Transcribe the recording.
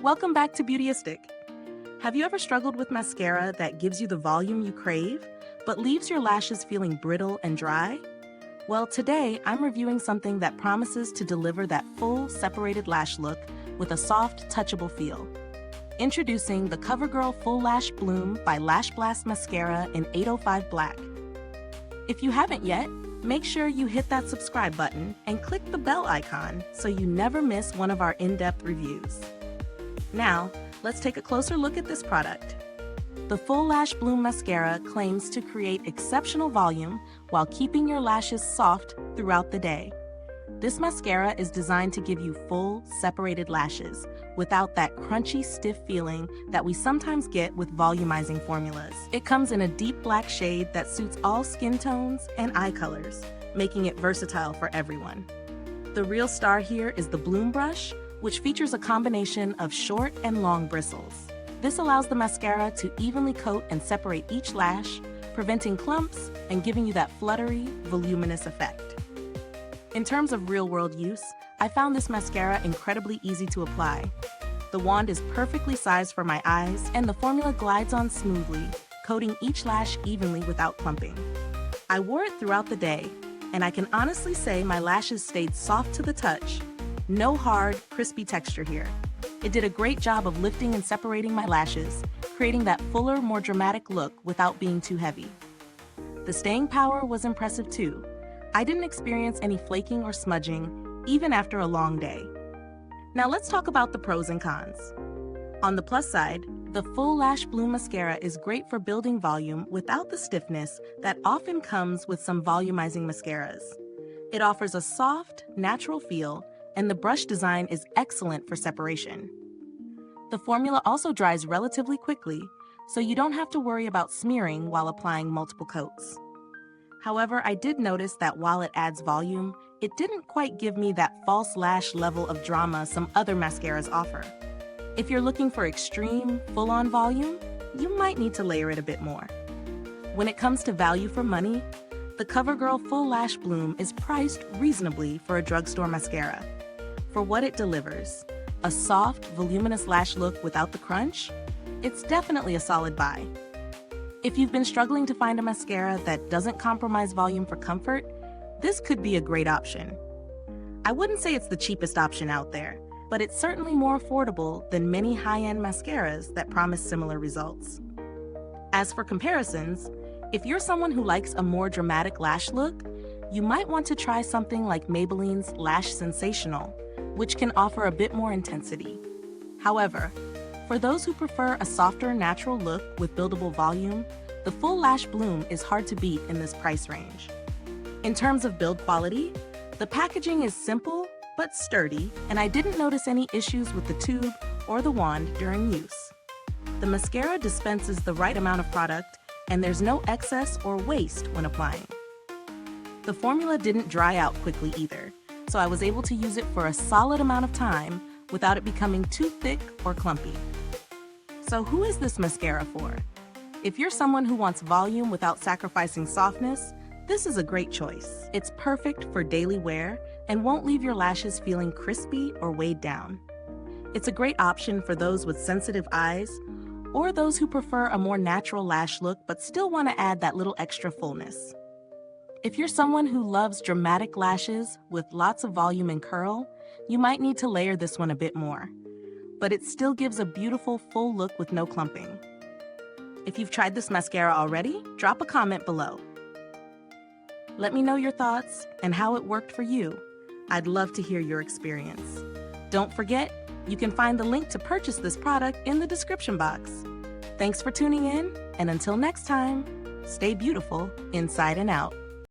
Welcome back to Beautyistic. Have you ever struggled with mascara that gives you the volume you crave, but leaves your lashes feeling brittle and dry? Well, today I'm reviewing something that promises to deliver that full, separated lash look with a soft, touchable feel. Introducing the COVERGIRL Full Lash Bloom by LashBlast Mascara in 805 Black. If you haven't yet, make sure you hit that subscribe button and click the bell icon so you never miss one of our in-depth reviews. Now, let's take a closer look at this product. The Full Lash Bloom Mascara claims to create exceptional volume while keeping your lashes soft throughout the day. This mascara is designed to give you full, separated lashes without that crunchy, stiff feeling that we sometimes get with volumizing formulas. It comes in a deep black shade that suits all skin tones and eye colors, making it versatile for everyone. The real star here is the Bloom brush, which features a combination of short and long bristles. This allows the mascara to evenly coat and separate each lash, preventing clumps and giving you that fluttery, voluminous effect. In terms of real-world use, I found this mascara incredibly easy to apply. The wand is perfectly sized for my eyes, and the formula glides on smoothly, coating each lash evenly without clumping. I wore it throughout the day, and I can honestly say my lashes stayed soft to the touch. No hard, crispy texture here. It did a great job of lifting and separating my lashes, creating that fuller, more dramatic look without being too heavy. The staying power was impressive too. I didn't experience any flaking or smudging, even after a long day. Now let's talk about the pros and cons. On the plus side, the Full Lash Bloom Mascara is great for building volume without the stiffness that often comes with some volumizing mascaras. It offers a soft, natural feel, and the brush design is excellent for separation. The formula also dries relatively quickly, so you don't have to worry about smearing while applying multiple coats. However, I did notice that while it adds volume, it didn't quite give me that false lash level of drama some other mascaras offer. If you're looking for extreme, full-on volume, you might need to layer it a bit more. When it comes to value for money, the COVERGIRL Full Lash Bloom is priced reasonably for a drugstore mascara. For what it delivers, a soft, voluminous lash look without the crunch, it's definitely a solid buy. If you've been struggling to find a mascara that doesn't compromise volume for comfort, this could be a great option. I wouldn't say it's the cheapest option out there, but it's certainly more affordable than many high-end mascaras that promise similar results. As for comparisons, if you're someone who likes a more dramatic lash look, you might want to try something like Maybelline's Lash Sensational, which can offer a bit more intensity. However, for those who prefer a softer, natural look with buildable volume, the Full Lash Bloom is hard to beat in this price range. In terms of build quality, the packaging is simple but sturdy, and I didn't notice any issues with the tube or the wand during use. The mascara dispenses the right amount of product, and there's no excess or waste when applying. The formula didn't dry out quickly either, so I was able to use it for a solid amount of time without it becoming too thick or clumpy. So who is this mascara for? If you're someone who wants volume without sacrificing softness, this is a great choice. It's perfect for daily wear and won't leave your lashes feeling crispy or weighed down. It's a great option for those with sensitive eyes or those who prefer a more natural lash look but still want to add that little extra fullness. If you're someone who loves dramatic lashes with lots of volume and curl, you might need to layer this one a bit more, but it still gives a beautiful full look with no clumping. If you've tried this mascara already, drop a comment below. Let me know your thoughts and how it worked for you. I'd love to hear your experience. Don't forget, you can find the link to purchase this product in the description box. Thanks for tuning in, and until next time, stay beautiful inside and out.